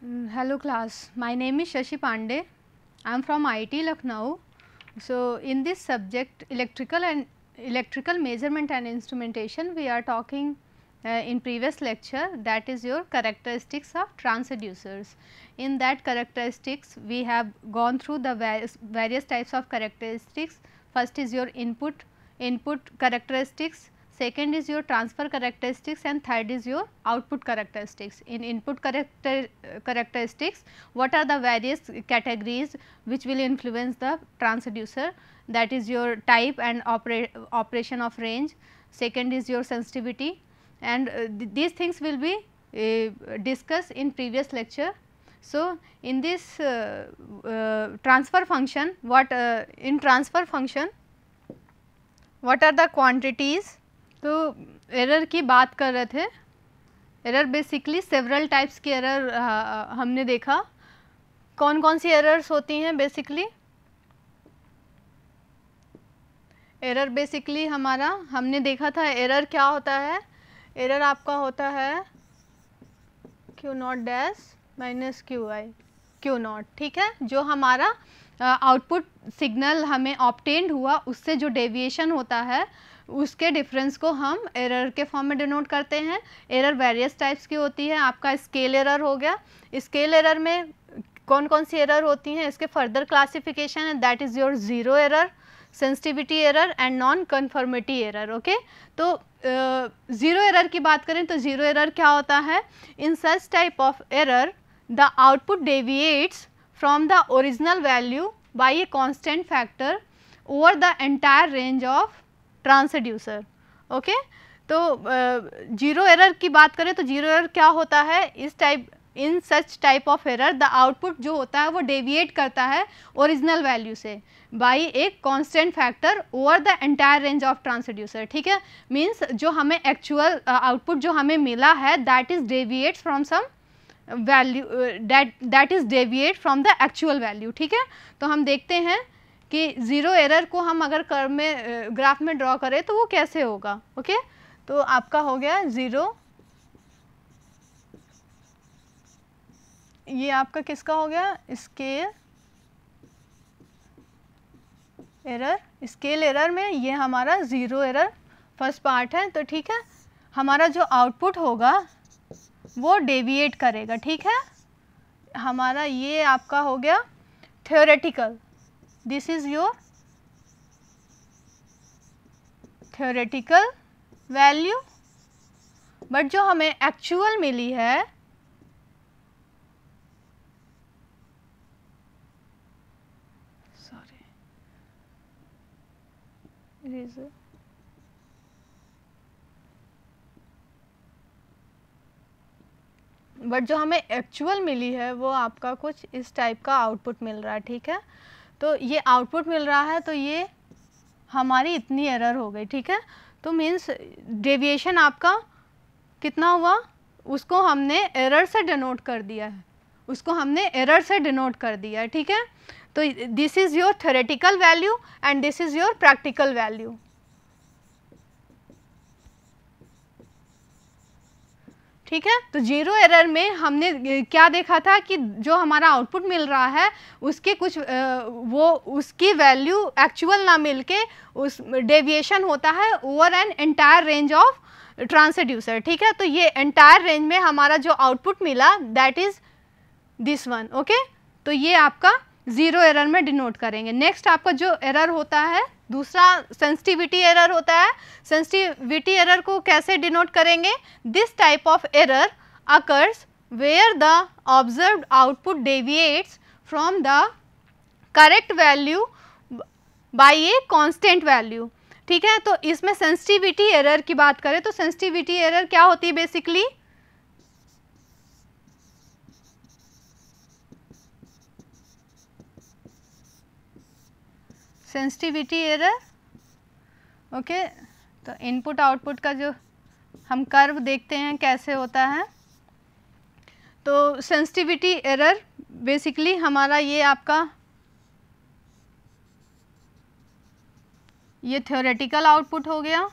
Hello class, my name is Shashi Pandey. I am from IIT Lucknow. So, in this subject electrical measurement and instrumentation, we are talking in previous lecture, that is your characteristics of transducers. In that characteristics, we have gone through the various types of characteristics. First is your input characteristics, second is your transfer characteristics, and third is your output characteristics. In input characteristics, what are the various categories which will influence the transducer, that is your type and operation of range, second is your sensitivity, and these things will be discussed in previous lecture. So, in this transfer function, in transfer function what are the quantities? तो error की बात कर रहे थे. Error basically several types की error हमने देखा. कौन कौन सी एरर्स होती हैं बेसिकली? एरर बेसिकली हमारा हमने देखा था एरर क्या होता है. एरर आपका होता है Q not dash minus Q I Q not. ठीक है, जो हमारा आउटपुट सिग्नल हमें ऑब्टेन्ड हुआ उससे जो डेविएशन होता है उसके डिफरेंस को हम एरर के फॉर्म में डिनोट करते हैं. एरर वेरियस टाइप्स की होती है. आपका स्केल एरर हो गया. स्केल एरर में कौन कौन सी एरर होती हैं, इसके फर्दर क्लासिफिकेशन है, that is your zero error, sensitivity error and non conformity error. Okay, तो ज़ीरो एरर की बात करें तो ज़ीरो एरर क्या होता है? In such type of error the output deviates from the original value by a constant factor over the entire range of transducer. Okay, तो zero error की बात करें तो जीरो एरर क्या होता है? In such type of error the output जो होता है वो डेविएट करता है ओरिजिनल वैल्यू से बाई एक constant factor over the entire range of transducer. ठीक है, मीन्स जो हमें एक्चुअल आउटपुट जो हमें मिला है that is deviates from some value that is deviate from the actual value. ठीक है, तो हम देखते हैं कि ज़ीरो एरर को हम अगर कर्व में ग्राफ में ड्रॉ करें तो वो कैसे होगा. ओके, तो आपका हो गया ज़ीरो, ये आपका किसका हो गया? Scale error. स्केल एरर में ये हमारा ज़ीरो एरर फर्स्ट पार्ट है. तो ठीक है, हमारा जो आउटपुट होगा वो डेविएट करेगा. ठीक है, हमारा ये आपका हो गया theoretical. This is your theoretical value, but जो हमें एक्चुअल मिली है बट जो हमें एक्चुअल मिली है वो आपका कुछ इस टाइप का आउटपुट मिल रहा है. ठीक है, तो ये आउटपुट मिल रहा है तो ये हमारी इतनी एरर हो गई. ठीक है, तो मीन्स डेविएशन आपका कितना हुआ उसको हमने एरर से डिनोट कर दिया है, उसको हमने एरर से डिनोट कर दिया है. ठीक है, तो this is your theoretical value and this is your practical value. ठीक है, तो जीरो एरर में हमने क्या देखा था कि जो हमारा आउटपुट मिल रहा है उसके कुछ वो उसकी वैल्यू एक्चुअल ना मिलके उस डेविएशन होता है over an entire range of transducer. ठीक है, तो ये एंटायर रेंज में हमारा जो आउटपुट मिला that is this one. Okay, तो ये आपका ज़ीरो एरर में डिनोट करेंगे. नेक्स्ट आपका जो एरर होता है दूसरा सेंसिटिविटी एरर होता है. सेंसिटिविटी एरर को कैसे डिनोट करेंगे? This type of error occurs where the observed output deviates from the correct value by a constant value. ठीक है, तो इसमें सेंसिटिविटी एरर की बात करें तो सेंसिटिविटी एरर क्या होती है बेसिकली? Sensitivity error. ओके, तो इनपुट आउटपुट का जो हम कर्व देखते हैं कैसे होता है. तो सेंसिटिविटी एरर बेसिकली हमारा ये आपका ये थ्योरेटिकल आउटपुट हो गया.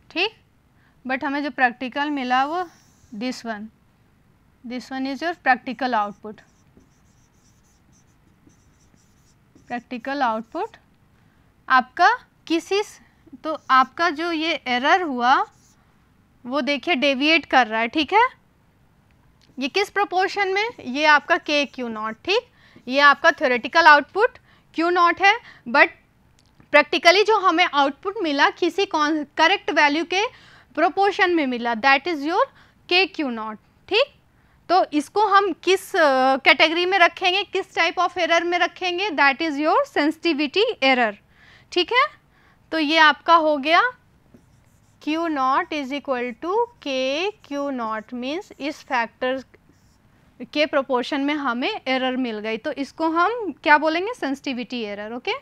ठीक, बट हमें जो प्रैक्टिकल मिला वो this one is your practical output. Practical output आपका तो आपका जो ये एरर हुआ वो देखिए डेविएट कर रहा है, ठीक है। ये किस प्रोपोर्शन में, ये आपका के क्यू नॉट, ठीक। ये आपका थ्योरेटिकल आउटपुट क्यू नॉट है, बट प्रैक्टिकली जो हमें आउटपुट मिला किसी करेक्ट वैल्यू के प्रोपोर्शन में मिला, दैट इज़ योर के क्यू नॉट, ठीक। तो इसको हम किस कैटेगरी में रखेंगे, किस टाइप ऑफ एरर में रखेंगे, that is your sensitivity error, ठीक है। तो ये आपका हो गया Q not is equal to K Q not, means इस फैक्टर के प्रोपोर्शन में हमें एरर मिल गई, तो इसको हम क्या बोलेंगे, sensitivity error, okay.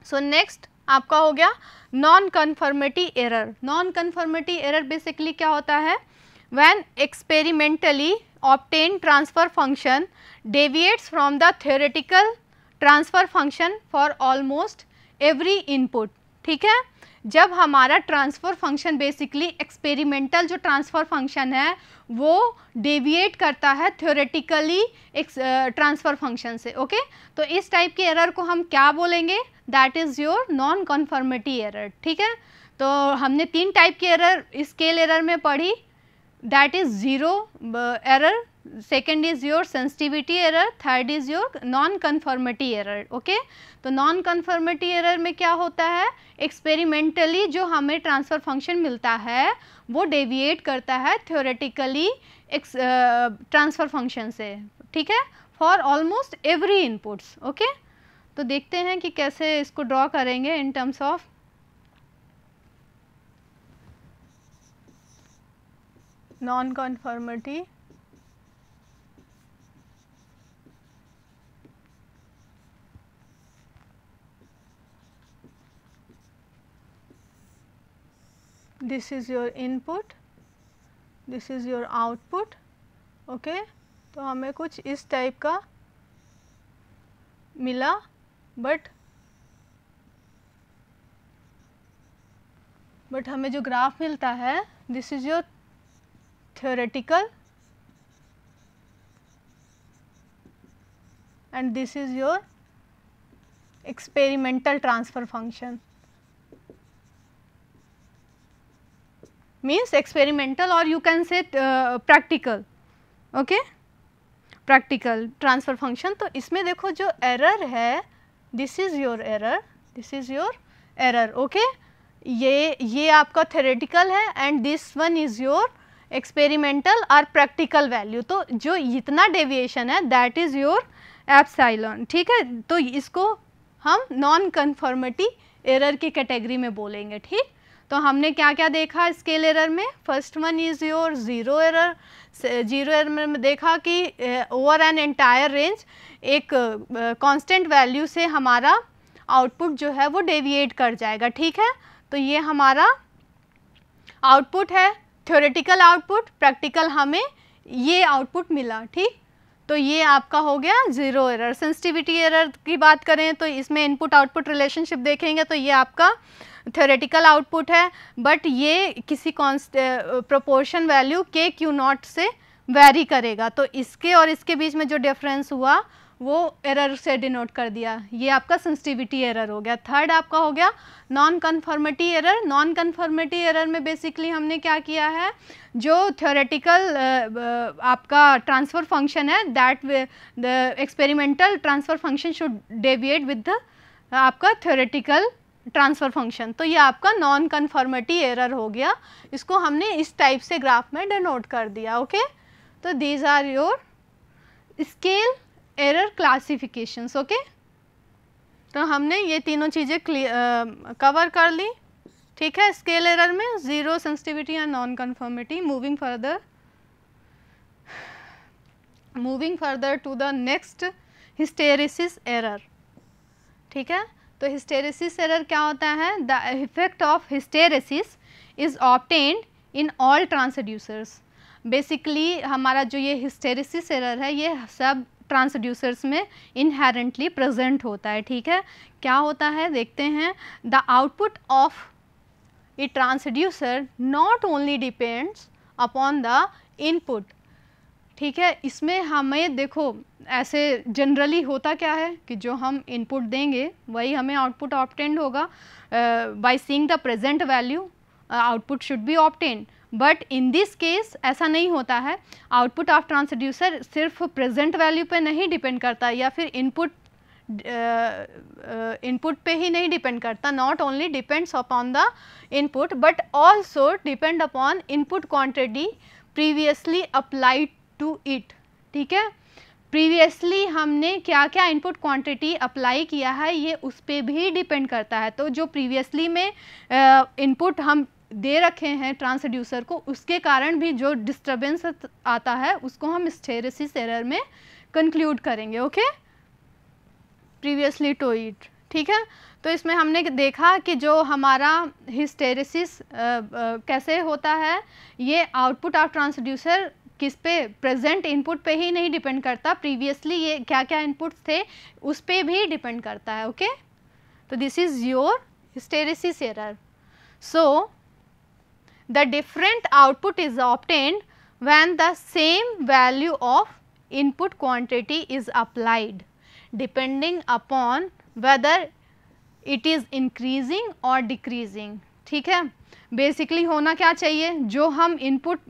So next आपका हो गया non conformity error. Non conformity error basically क्या होता है, when experimentally obtained transfer function deviates from the theoretical transfer function for almost every input, ठीक है। जब हमारा ट्रांसफ़र फंक्शन बेसिकली एक्सपेरिमेंटल जो ट्रांसफ़र फंक्शन है वो डेविएट करता है थ्योरेटिकली ट्रांसफ़र फंक्शन से, ओके। तो इस टाइप के एरर को हम क्या बोलेंगे, that is your non conformity error, ठीक है। तो हमने 3 टाइप की एरर स्केल एरर में पढ़ी, that is zero error, second is your sensitivity error, third is your non conformity error, okay। तो non conformity error में क्या होता है, एक्सपेरिमेंटली जो हमें ट्रांसफ़र फंक्शन मिलता है वो डेविएट करता है थ्योरेटिकली ट्रांसफ़र फंक्शन से, ठीक है, for almost every inputs, okay. तो देखते हैं कि कैसे इसको ड्रॉ करेंगे in terms of non-conformity this is your input, this is your output, okay. तो हमें कुछ इस टाइप का मिला, बट हमें जो ग्राफ मिलता है, this is your theoretical and this is your experimental transfer function, means experimental or you can say practical, okay, practical transfer function। तो इसमें देखो जो एरर है, this is your error, this is your error, okay। ये आपका theoretical है and this one is your experimental और practical value. तो जो इतना डेविएशन है दैट इज़ योर एप्सिलॉन, ठीक है। तो इसको हम नॉन कन्फर्मिटी एरर की कैटेगरी में बोलेंगे, ठीक। तो हमने क्या क्या देखा स्केल एरर में, first one is your zero error. Zero error में देखा कि ओवर एन एंटायर रेंज एक कांस्टेंट वैल्यू से हमारा आउटपुट जो है वो डेविएट कर जाएगा, ठीक है। तो ये हमारा आउटपुट है, थ्योरेटिकल आउटपुट, प्रैक्टिकल हमें ये आउटपुट मिला, ठीक। तो ये आपका हो गया ज़ीरो एरर। सेंसिटिविटी एरर की बात करें तो इसमें इनपुट आउटपुट रिलेशनशिप देखेंगे तो ये आपका थ्योरेटिकल आउटपुट है, बट ये किसी प्रोपोर्शन वैल्यू के क्यू नॉट से वेरी करेगा। तो इसके और इसके बीच में जो डिफरेंस हुआ वो एरर से डिनोट कर दिया, ये आपका सेंसिटिविटी एरर हो गया। थर्ड आपका हो गया non conformity error. Non conformity error में बेसिकली हमने क्या किया है, जो थ्योरेटिकल आपका ट्रांसफ़र फंक्शन है that the experimental transfer function should deviate with the आपका थ्योरेटिकल ट्रांसफ़र फंक्शन। तो ये आपका नॉन कन्फर्मिटी एरर हो गया, इसको हमने इस टाइप से ग्राफ में डिनोट कर दिया, ओके। तो these are your scale error classifications, okay. तो हमने ये तीनों चीज़ें कवर कर ली, ठीक है। स्केल एरर में zero, sensitivity and non conformity. Moving further to the next, hysteresis error, ठीक है। तो हिस्टेरिसिस एरर क्या होता है, the effect of hysteresis is obtained in all transducers. Basically हमारा जो ये हिस्टेरिसिस एरर है ये सब ट्रांसड्यूसर्स में इनहेरेंटली प्रेजेंट होता है, ठीक है। क्या होता है देखते हैं, the output of a transducer not only depends upon the input, ठीक है। इसमें हमें देखो ऐसे जनरली होता क्या है कि जो हम इनपुट देंगे वही हमें आउटपुट ऑब्टेंड होगा, by seeing the present value output should B obtained, but in this case ऐसा नहीं होता है। आउटपुट ऑफ ट्रांसड्यूसर सिर्फ प्रेजेंट वैल्यू पे नहीं डिपेंड करता या फिर इनपुट पे ही नहीं डिपेंड करता, not only depends upon the input but also depend upon input quantity previously applied to it, ठीक है। प्रीवियसली हमने क्या क्या इनपुट क्वांटिटी अप्लाई किया है ये उस पर भी डिपेंड करता है। तो जो प्रीवियसली में इनपुट हम दे रखे हैं ट्रांसड्यूसर को, उसके कारण भी जो डिस्टर्बेंस आता है उसको हम हिस्टेरेसिस एरर में कंक्लूड करेंगे, ओके, प्रीवियसली टू इट, ठीक है। तो इसमें हमने देखा कि जो हमारा हिस्टेरेसिस कैसे होता है, ये आउटपुट ऑफ ट्रांसड्यूसर किस पे, प्रेजेंट इनपुट पे ही नहीं डिपेंड करता, प्रीवियसली ये क्या क्या इनपुट्स थे उस पे भी डिपेंड करता है, ओके। तो this is your hysteresis error. So the different output is obtained when the same value of input quantity is applied depending upon whether it is increasing और डिक्रीजिंग, ठीक है। बेसिकली होना क्या चाहिए, जो हम इनपुट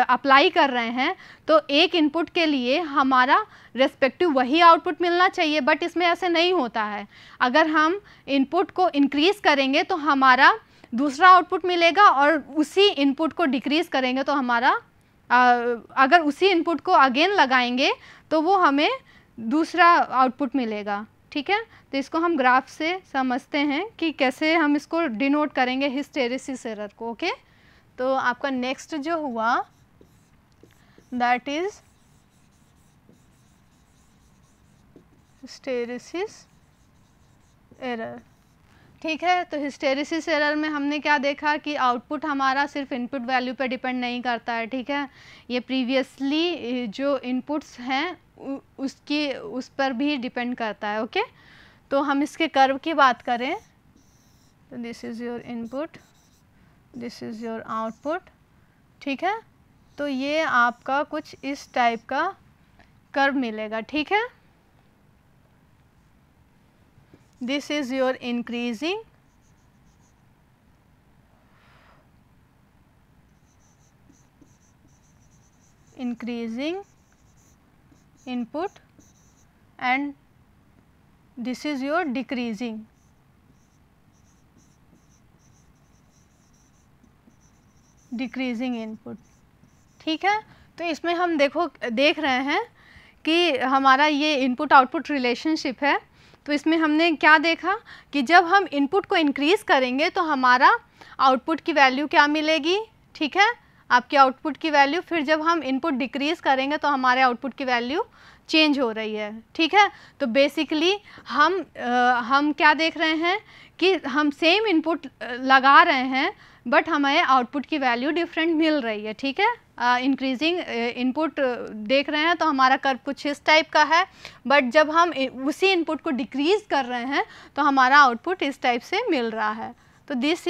अप्लाई कर रहे हैं तो एक इनपुट के लिए हमारा रेस्पेक्टिव वही आउटपुट मिलना चाहिए, बट इसमें ऐसे नहीं होता है। अगर हम इनपुट को इंक्रीज़ करेंगे तो हमारा दूसरा आउटपुट मिलेगा और उसी इनपुट को डिक्रीज़ करेंगे तो हमारा अगर उसी इनपुट को अगेन लगाएंगे तो वो हमें दूसरा आउटपुट मिलेगा, ठीक है। तो इसको हम ग्राफ से समझते हैं कि कैसे हम इसको डिनोट करेंगे हिस्टेरेसिस एरर को, ओके। तो आपका नेक्स्ट जो हुआ दैट इज हिस्टेरेसिस एरर, ठीक है। तो हिस्टेरेसिस एरर में हमने क्या देखा कि आउटपुट हमारा सिर्फ इनपुट वैल्यू पर डिपेंड नहीं करता है, ठीक है। ये प्रीवियसली जो इनपुट्स हैं उस पर भी डिपेंड करता है, ओके। तो हम इसके कर्व की बात करें तो this is your input, this is your output, ठीक है। तो ये आपका कुछ इस टाइप का कर्व मिलेगा, ठीक है। This is your increasing, input and this is your decreasing input, ठीक है। तो इसमें हम देख रहे हैं कि हमारा ये इनपुट आउटपुट रिलेशनशिप है। तो इसमें हमने क्या देखा कि जब हम इनपुट को इंक्रीज़ करेंगे तो हमारा आउटपुट की वैल्यू क्या मिलेगी, ठीक है, आपके आउटपुट की वैल्यू। फिर जब हम इनपुट डिक्रीज़ करेंगे तो हमारे आउटपुट की वैल्यू चेंज हो रही है, ठीक है। तो बेसिकली हम क्या देख रहे हैं कि हम सेम इनपुट लगा रहे हैं बट हमें आउटपुट की वैल्यू डिफरेंट मिल रही है, ठीक है। इंक्रीजिंग इनपुट देख रहे हैं तो हमारा कर्व कुछ इस टाइप का है, बट जब हम उसी इनपुट को डिक्रीज़ कर रहे हैं तो हमारा आउटपुट इस टाइप से मिल रहा है। तो this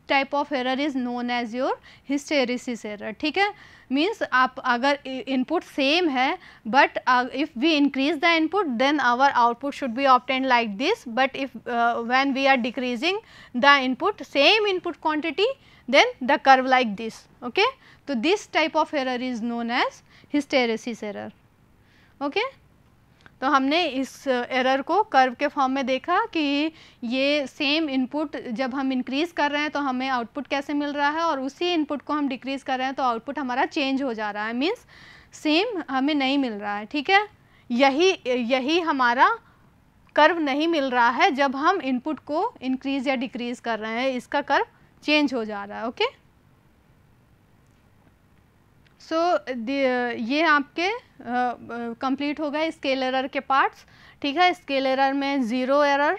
type of error is known as your hysteresis error, ठीक है। मीन्स आप अगर इनपुट सेम है but if we increase the input then our output should be obtained like this, but if when we are decreasing the input same input quantity then the curve like this, okay. तो this type of error is known as hysteresis error, okay. तो हमने इस error को curve के form में देखा कि ये सेम इनपुट जब हम इंक्रीज़ कर रहे हैं तो हमें आउटपुट कैसे मिल रहा है और उसी इनपुट को हम डिक्रीज़ कर रहे हैं तो आउटपुट हमारा चेंज हो जा रहा है, मीन्स सेम हमें नहीं मिल रहा है, ठीक है। यही हमारा कर्व नहीं मिल रहा है जब हम इनपुट को इंक्रीज़ या डिक्रीज़ कर रहे हैं, इसका कर्व चेंज हो जा रहा है, ओके। सो ये आपके कंप्लीट हो गए स्केल एरर के पार्ट्स, ठीक है। स्केल एरर में ज़ीरो एरर,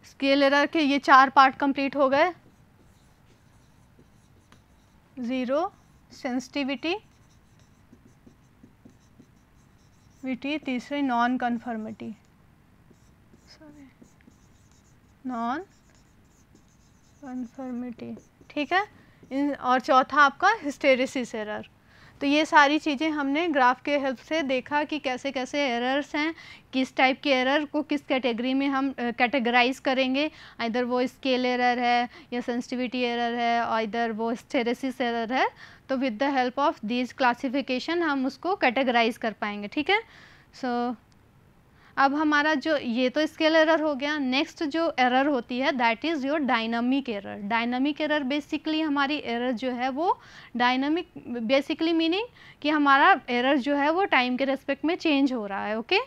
स्केल एरर के ये 4 पार्ट कंप्लीट हो गए, ज़ीरो, सेंसिटिविटी, तीसरे नॉन कन्फर्मिटी, नॉन कन्फर्मिटी, ठीक है। और चौथा आपका हिस्टेरिसिस एरर। तो ये सारी चीज़ें हमने ग्राफ के हेल्प से देखा कि कैसे कैसे एरर्स हैं, किस टाइप के एरर को किस कैटेगरी में हम कैटेगराइज करेंगे, इधर वो स्केल एरर है या सेंसिटिविटी एरर है और इधर वो हिस्टेरिसिस एरर है। तो with the help of these classification हम उसको कैटेगराइज कर पाएंगे, ठीक है। सो अब हमारा जो ये तो स्केल एरर हो गया, नेक्स्ट जो एरर होती है that is your dynamic error. Dynamic error basically हमारी एरर जो है वो डायनामिक, बेसिकली मीनिंग कि हमारा एरर जो है वो टाइम के रेस्पेक्ट में चेंज हो रहा है, ओके।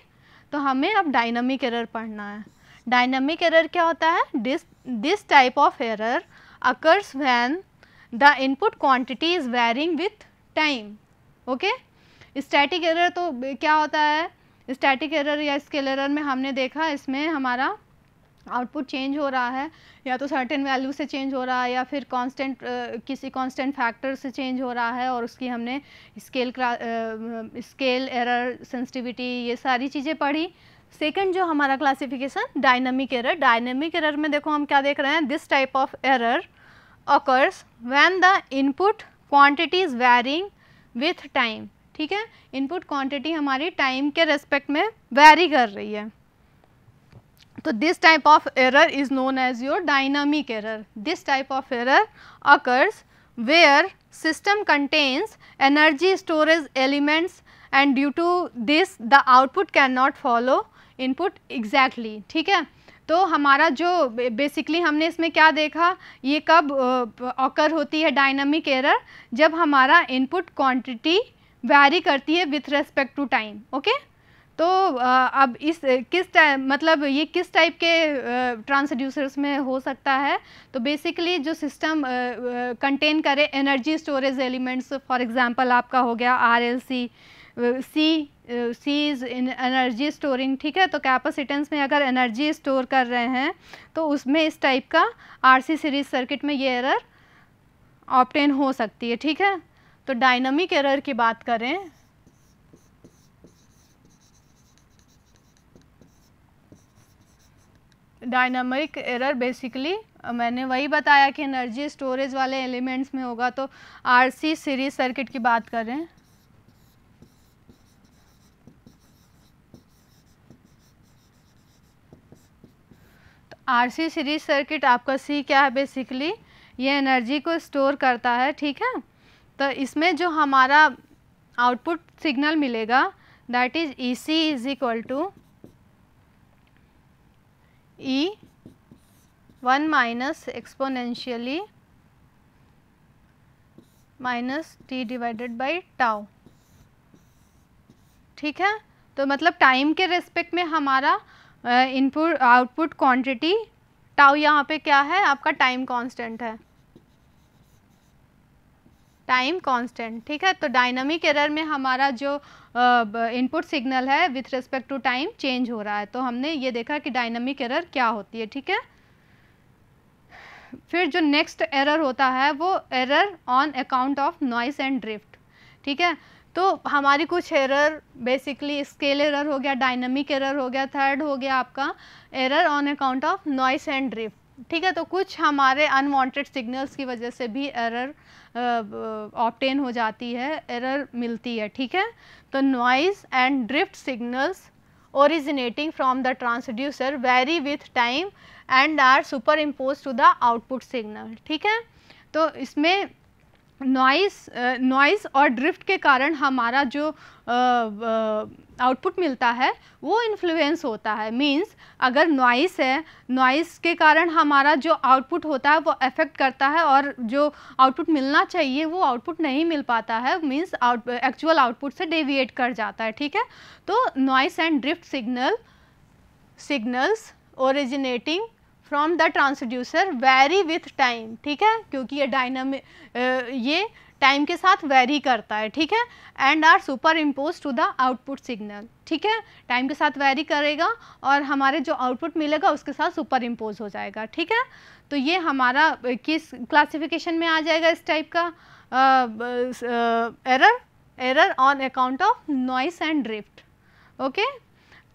तो हमें अब डायनामिक एरर पढ़ना है। डायनामिक एरर क्या होता है? This type of error occurs when the input quantity is varying with time, okay. Static error तो क्या होता है? स्टैटिक एरर या स्केल एरर में हमने देखा इसमें हमारा आउटपुट चेंज हो रहा है, या तो सर्टेन वैल्यू से चेंज हो रहा है या फिर कांस्टेंट किसी कांस्टेंट फैक्टर से चेंज हो रहा है, और उसकी हमने स्केल एरर, सेंसिटिविटी, ये सारी चीज़ें पढ़ी। सेकंड जो हमारा classification dynamic error. Dynamic error में देखो हम क्या देख रहे हैं, this type of error occurs when the input quantity is varying with time, ठीक है। इनपुट क्वांटिटी हमारी टाइम के रेस्पेक्ट में वैरी कर रही है, तो this type of error is known as your dynamic error. This type of error occurs where system contains energy storage elements and due to this the output cannot follow input exactly, ठीक है। तो हमारा जो basically हमने इसमें क्या देखा, ये कब ऑकर होती है डायनामिक एरर? जब हमारा इनपुट क्वांटिटी वैरी करती है with respect to time, okay. तो अब इस किस मतलब ये किस टाइप के ट्रांसड्यूसर्स में हो सकता है? तो बेसिकली जो सिस्टम कंटेन करे energy storage elements, for example आपका हो गया RLC, C is in energy storing, ठीक है। तो कैपेसिटेंस में अगर एनर्जी स्टोर कर रहे हैं तो उसमें इस टाइप का RC सीरीज सर्किट में ये एरर ऑब्टेन हो सकती है, ठीक है। तो डायनामिक एरर की बात करें, डायनामिक एरर बेसिकली मैंने वही बताया कि एनर्जी स्टोरेज वाले एलिमेंट्स में होगा। तो RC सीरीज सर्किट की बात करें, RC सीरीज सर्किट आपका C क्या है? बेसिकली ये एनर्जी को स्टोर करता है, ठीक है। तो इसमें जो हमारा आउटपुट सिग्नल मिलेगा that is EC is equal to E1 minus exponentially minus t divided by tau, ठीक है। तो मतलब टाइम के रेस्पेक्ट में हमारा इनपुट आउटपुट क्वांटिटी टाउ यहाँ पे क्या है? आपका टाइम कांस्टेंट है, टाइम कांस्टेंट, ठीक है। तो डायनामिक एरर में हमारा जो इनपुट सिग्नल है with respect to time change हो रहा है। तो हमने ये देखा कि डायनामिक एरर क्या होती है, ठीक है। फिर जो नेक्स्ट एरर होता है वो error on account of noise and drift, ठीक है। तो हमारी कुछ एरर बेसिकली स्केल एरर हो गया, डायनामिक एरर हो गया, थर्ड हो गया आपका error on account of noise and drift, ठीक है। तो कुछ हमारे अनवांटेड सिग्नल्स की वजह से भी एरर ऑब्टेन हो जाती है, एरर मिलती है, ठीक है। तो noise and drift signals originating from the transducer vary with time and are superimposed to the output signal, ठीक है। तो इसमें नॉइस और ड्रिफ्ट के कारण हमारा जो आउटपुट मिलता है वो इन्फ्लुएंस होता है। मींस अगर नॉइस है, नॉइस के कारण हमारा जो आउटपुट होता है वो अफेक्ट करता है और जो आउटपुट मिलना चाहिए वो आउटपुट नहीं मिल पाता है, मींस एक्चुअल आउटपुट से डेविएट कर जाता है, ठीक है। तो noise and drift signals originating from the transducer very with time, ठीक है, क्योंकि ये डायनामिक ये टाइम के साथ वेरी करता है, ठीक है। And are super impose to the output signal, ठीक है। टाइम के साथ वेरी करेगा और हमारे जो आउटपुट मिलेगा उसके साथ सुपर इम्पोज हो जाएगा, ठीक है। तो ये हमारा किस क्लासिफिकेशन में आ जाएगा इस टाइप का error on account of noise and drift, okay.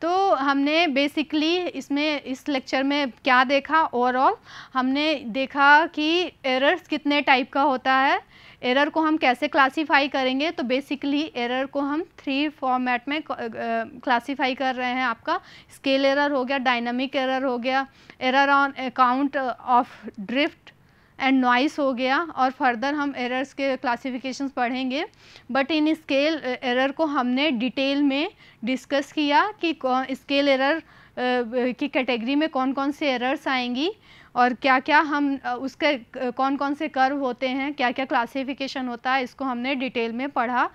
तो हमने बेसिकली इसमें इस लेक्चर में क्या देखा, ओवरऑल हमने देखा कि एरर्स कितने टाइप का होता है, एरर को हम कैसे क्लासीफाई करेंगे। तो बेसिकली एरर को हम 3 फॉर्मेट में क्लासीफाई कर रहे हैं। आपका स्केल एरर हो गया, डायनामिक एरर हो गया, error on account of drift and noise हो गया, और फर्दर हम एरर्स के क्लासिफिकेशंस पढ़ेंगे। बट इन स्केल एरर को हमने डिटेल में डिस्कस किया कि स्केल एरर की कैटेगरी में कौन कौन से एरर्स आएंगी और क्या क्या हम उसके कौन कौन से कर्व होते हैं, क्या क्या क्लासिफिकेशन होता है, इसको हमने डिटेल में पढ़ा।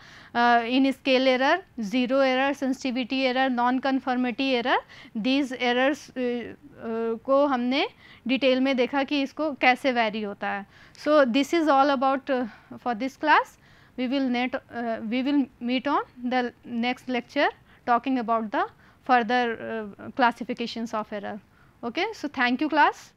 इन scale error, zero error, sensitivity error, non conformity error, these errors को हमने डिटेल में देखा कि इसको कैसे वेरी होता है। So this is all about for this class. We will meet on the next lecture talking about the further classifications of error. Okay, so thank you class.